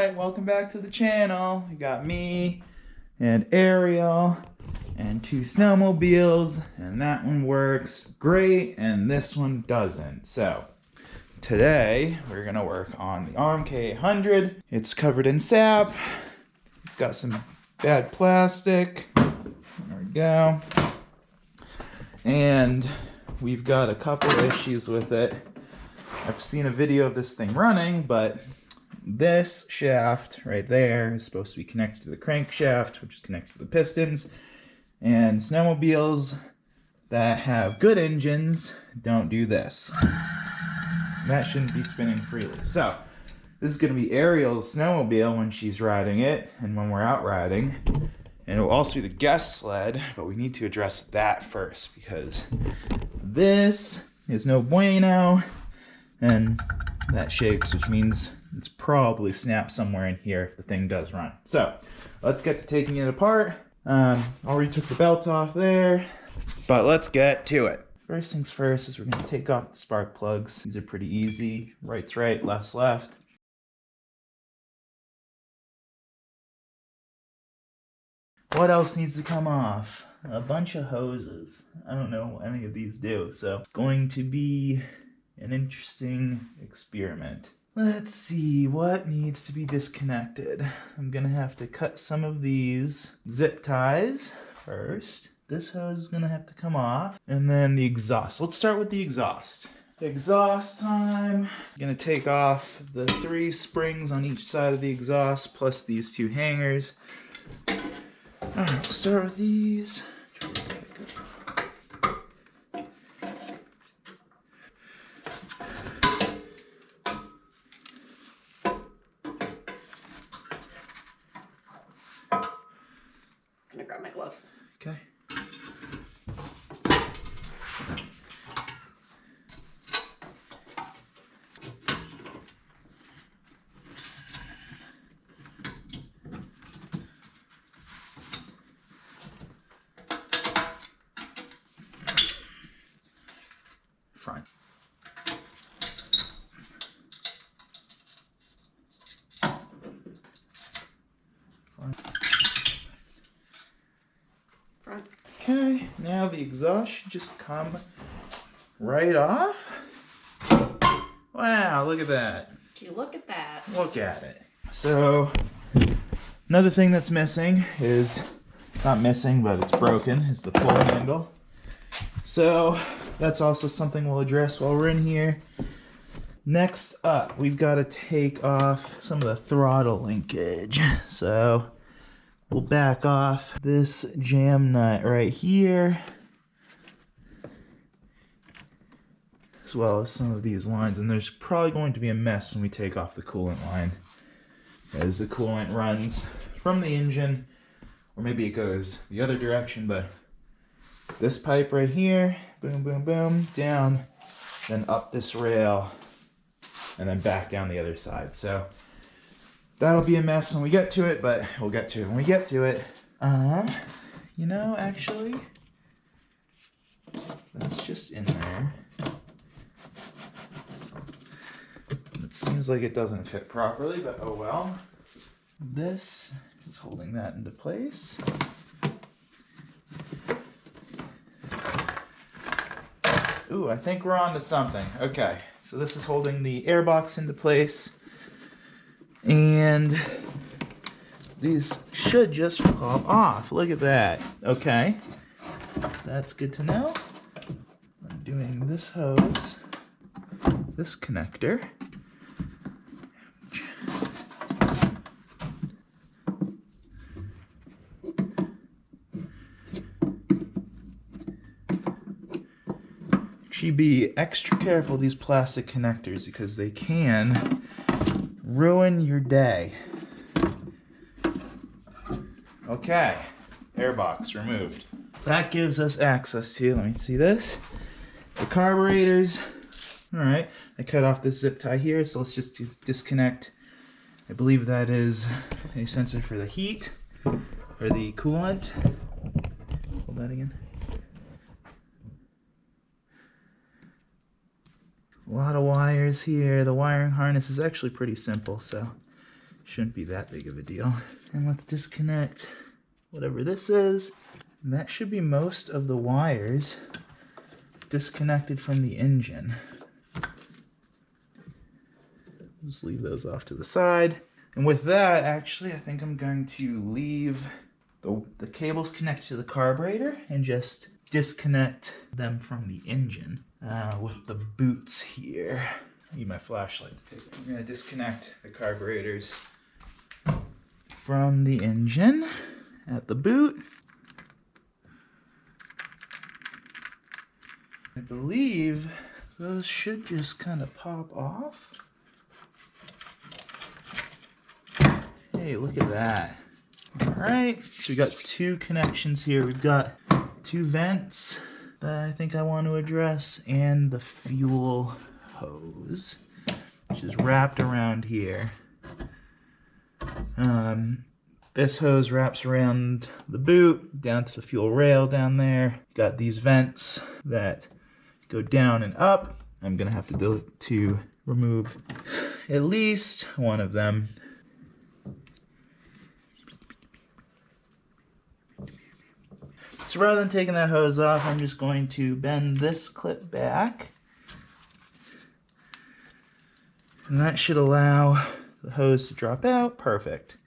Alright, welcome back to the channel. We got me and Ariel and two snowmobiles, and that one works great and this one doesn't. So today we're gonna work on the RMK 100. It's covered in sap. It's got some bad plastic. There we go. And we've got a couple issues with it. I've seen a video of this thing running, but this shaft right there is supposed to be connected to the crankshaft, which is connected to the pistons. And snowmobiles that have good engines don't do this. That shouldn't be spinning freely. So this is going to be Ariel's snowmobile when she's riding it and when we're out riding. And it will also be the guest sled, but we need to address that first because this is no bueno. And that shakes, which means it's probably snapped somewhere in here if the thing does run. So let's get to taking it apart. Already took the belt off there, but let's get to it. First things first is we're going to take off the spark plugs. These are pretty easy. Right's right, left's left. What else needs to come off? A bunch of hoses. I don't know what any of these do, so it's going to be an interesting experiment. Let's see what needs to be disconnected. I'm gonna have to cut some of these zip ties first. This hose is gonna have to come off, and then the exhaust. Let's start with the exhaust. Exhaust time. I'm gonna take off the 3 springs on each side of the exhaust plus these 2 hangers. Alright, we'll start with these. I'm gonna grab my gloves. Okay. Front. Front. Okay, now the exhaust should just come right off. Wow, look at that. You look at that. Look at it. So, another thing that's missing is, not missing, but it's broken, is the pull handle. So, that's also something we'll address while we're in here. Next up, we've got to take off some of the throttle linkage. So, we'll back off this jam nut right here, as well as some of these lines. And there's probably going to be a mess when we take off the coolant line, as the coolant runs from the engine, or maybe it goes the other direction, but this pipe right here, boom, boom, boom, down, then up this rail, and then back down the other side. So that'll be a mess when we get to it, but we'll get to it when we get to it. You know, actually, that's just in there. It seems like it doesn't fit properly, but oh well. This is holding that into place. Ooh, I think we're on to something. Okay, so this is holding the airbox into place. And these should just fall off. Look at that. Okay, that's good to know. I'm doing this hose, this connector. Actually, be extra careful with these plastic connectors because they can ruin your day. Okay, airbox removed. That gives us access to, let me see this, the carburetors. Alright, I cut off this zip tie here, so let's just disconnect. I believe that is a sensor for the heat, or the coolant. Hold that again. A lot of wires here. The wiring harness is actually pretty simple, so Shouldn't be that big of a deal. And let's disconnect whatever this is. And that should be most of the wires disconnected from the engine. Just leave those off to the side. And with that, actually, I think I'm going to leave the cables connected to the carburetor and just disconnect them from the engine with the boots here. I need my flashlight to take it. I'm going to disconnect the carburetors from the engine at the boot. I believe those should just kind of pop off. Hey, look at that. All right, so we got two connections here. We've got two vents that I think I want to address and the fuel hose, which is wrapped around here. This hose wraps around the boot down to the fuel rail down there. Got these vents that go down and up. I'm gonna have to remove at least one of them. So rather than taking that hose off, I'm just going to bend this clip back. And that should allow the hose to drop out. Perfect.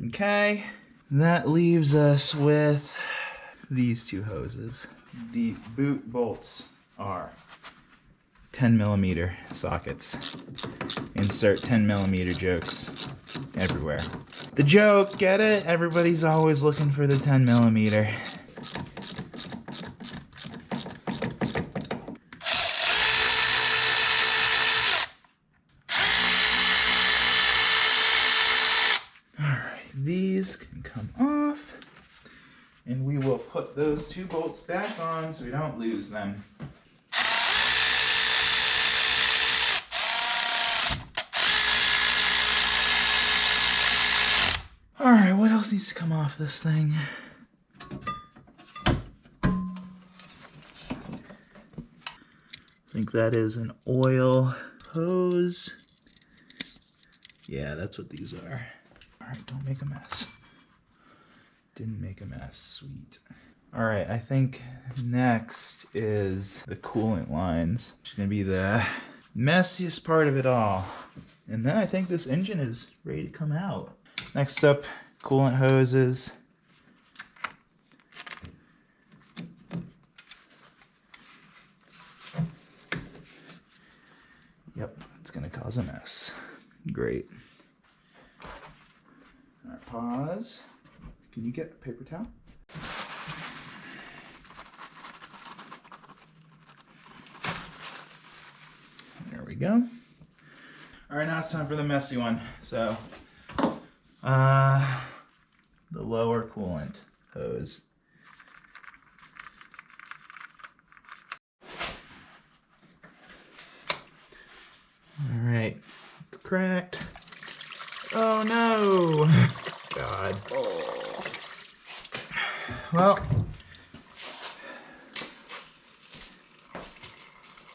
Okay, that leaves us with these two hoses. The boot bolts are 10mm sockets. Insert 10mm jokes everywhere. The joke, get it? Everybody's always looking for the 10mm. These can come off, and we will put those two bolts back on so we don't lose them. All right, what else needs to come off this thing? I think that is an oil hose. Yeah, that's what these are. Alright, don't make a mess. Didn't make a mess. Sweet. Alright, I think next is the coolant lines, which is going to be the messiest part of it all. And then I think this engine is ready to come out. Next up, coolant hoses. Yep, it's going to cause a mess. Great. All right, pause. Can you get a paper towel? There we go. All right, now it's time for the messy one. So, the lower coolant hose. All right, it's cracked. Oh no! God. Oh. Well,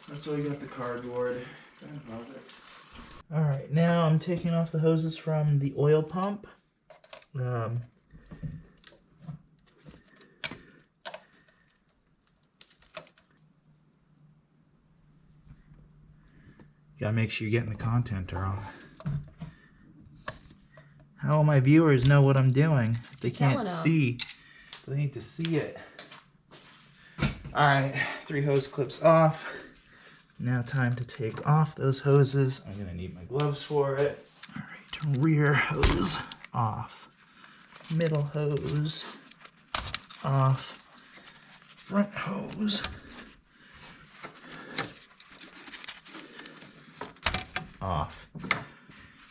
that's why we got the cardboard. All right, now I'm taking off the hoses from the oil pump. Gotta make sure you're getting the content wrong. How will my viewers know what I'm doing? They can't see. They need to see it. Alright, 3 hose clips off. Now time to take off those hoses. I'm gonna need my gloves for it. Alright, rear hose off. Middle hose off. Front hose off.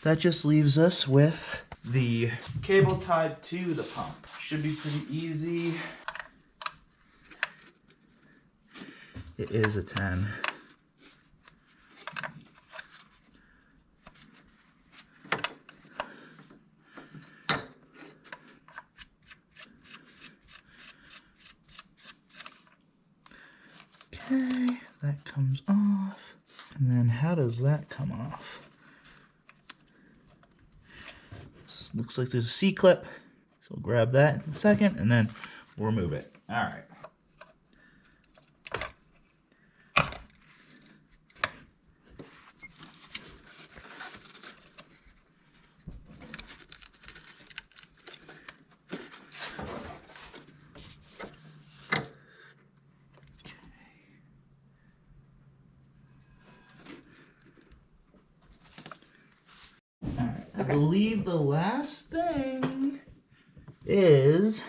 That just leaves us with the cable tied to the pump. Should be pretty easy. It is a 10. Okay, that comes off. And then how does that come off? looks like there's a C-clip. So we'll grab that in a second, and then we'll remove it. All right. I believe the last thing is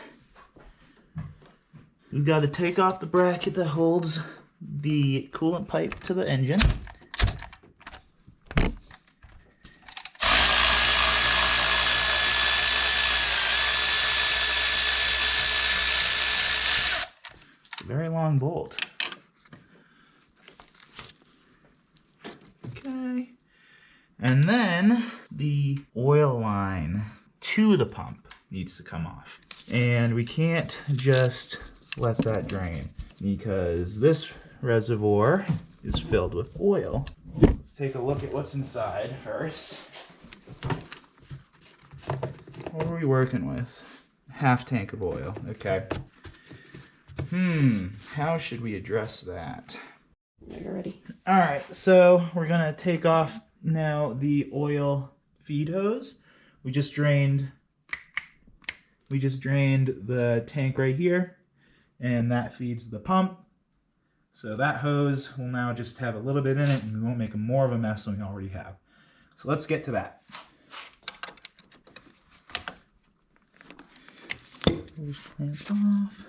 we've got to take off the bracket that holds the coolant pipe to the engine. It's a very long bolt. Okay. And then the oil line to the pump needs to come off. And we can't just let that drain because this reservoir is filled with oil. Let's take a look at what's inside first. What are we working with? Half tank of oil, okay. How should we address that? You're ready. All right, so we're gonna take off now the oil feed hose. We just drained the tank right here, and that feeds the pump. So that hose will now just have a little bit in it, and we won't make more of a mess than we already have. So let's get to that. Hose clamp off.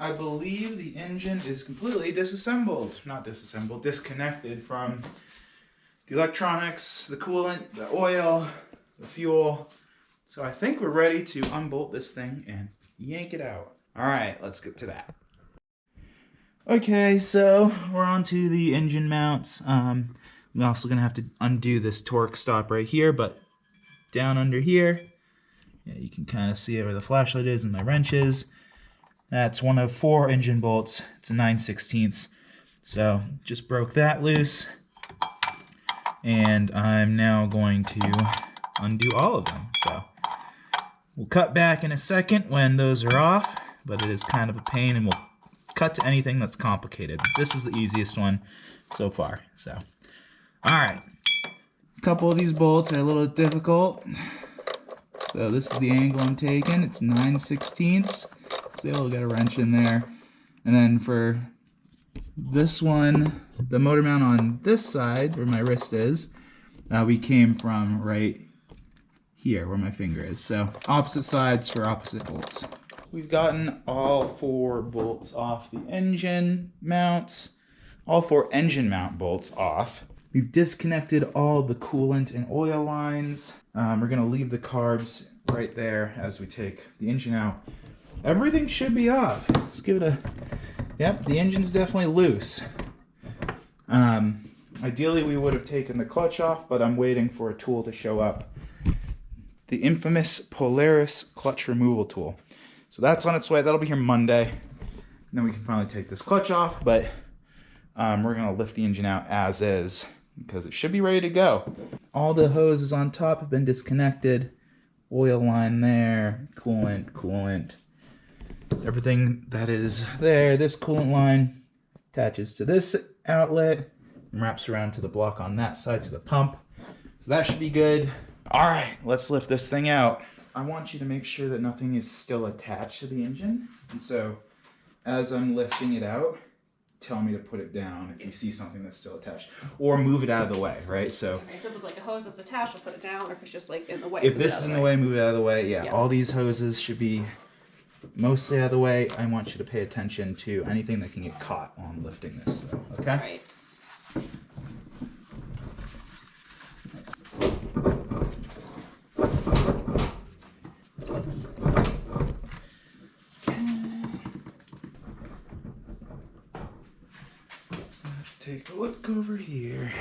I believe the engine is completely disconnected from the electronics, the coolant, the oil, the fuel. So I think we're ready to unbolt this thing and yank it out. All right, let's get to that. Okay, so we're onto the engine mounts. We're also gonna have to undo this torque stop right here, but down under here, yeah, you can kind of see where the flashlight is and my wrench is. That's one of 4 engine bolts. It's a 9/16. So just broke that loose. And I'm now going to undo all of them. So we'll cut back in a second when those are off, but it is kind of a pain, and we'll cut to anything that's complicated. This is the easiest one so far. So, all right. A couple of these bolts are a little difficult. So this is the angle I'm taking. It's 9/16. So you'll get a wrench in there. And then for this one, the motor mount on this side, where my wrist is, we came from right here, where my finger is. So opposite sides for opposite bolts. We've gotten all 4 bolts off the engine mounts, all 4 engine mount bolts off. We've disconnected all the coolant and oil lines. We're gonna leave the carbs right there as we take the engine out. Everything should be off. Let's give it a, yep, the engine's definitely loose. Ideally we would have taken the clutch off, but I'm waiting for a tool to show up. The infamous Polaris clutch removal tool. So that's on its way, that'll be here Monday. And then we can finally take this clutch off, but we're gonna lift the engine out as is, because it should be ready to go. All the hoses on top have been disconnected. Oil line there, coolant. Everything that is there, this coolant line attaches to this outlet and wraps around to the block on that side to the pump. So that should be good. All right, let's lift this thing out. I want you to make sure that nothing is still attached to the engine. And so as I'm lifting it out, tell me to put it down if you see something that's still attached, or move it out of the way, right? So, Okay, so if it's like a hose that's attached, I'll put it down, or if it's just like in the way. if this is in the way, move it out of the way. Yeah, all these hoses should be mostly out of the way. I want you to pay attention to anything that can get caught on lifting this, though, okay? Right. Let's take a look over here.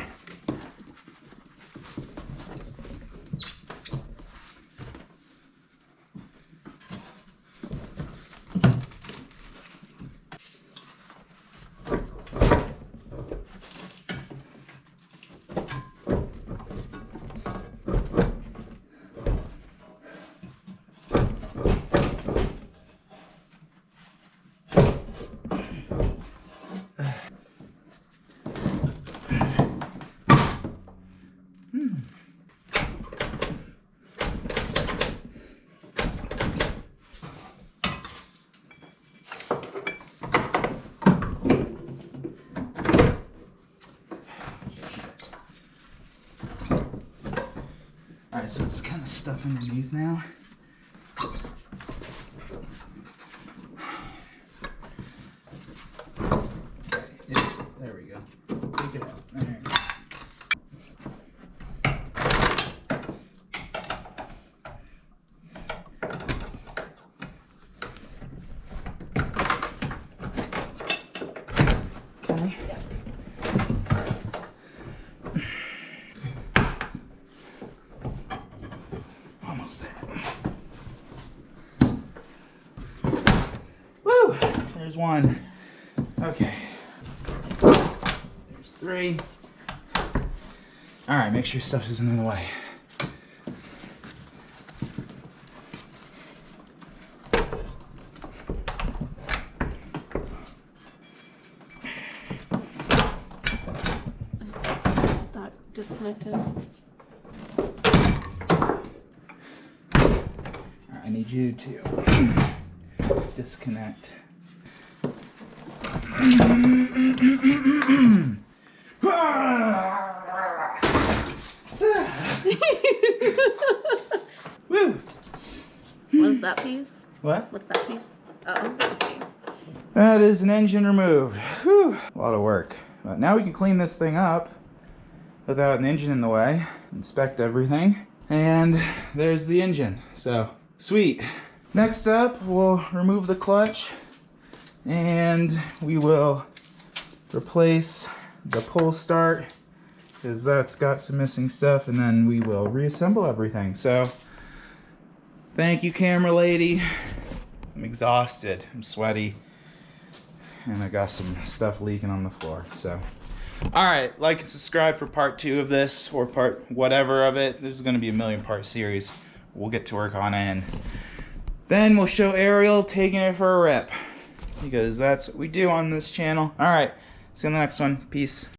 Alright, so it's kind of stuck underneath now. There we go. Take it out. There it goes. Okay. Almost there. Woo! There's one. Okay. There's three. Alright, make sure your stuff isn't in the way. Is that disconnected? Alright, I need you to disconnect. Woo! What's that piece? What? What's that piece? Oh, let's see. That is an engine removed. Whew, a lot of work. But now we can clean this thing up without an engine in the way. Inspect everything. And there's the engine. So, sweet. Next up, we'll remove the clutch. And we will replace the pull start, because that's got some missing stuff, and then we will reassemble everything. So thank you, camera lady. I'm exhausted, I'm sweaty, and I got some stuff leaking on the floor. So alright, like and subscribe for part 2 of this, or part whatever of it. This is going to be a 1,000,000-part series. We'll get to work on it, and then we'll show Ariel taking it for a rip, because that's what we do on this channel. Alright, see you in the next one. Peace.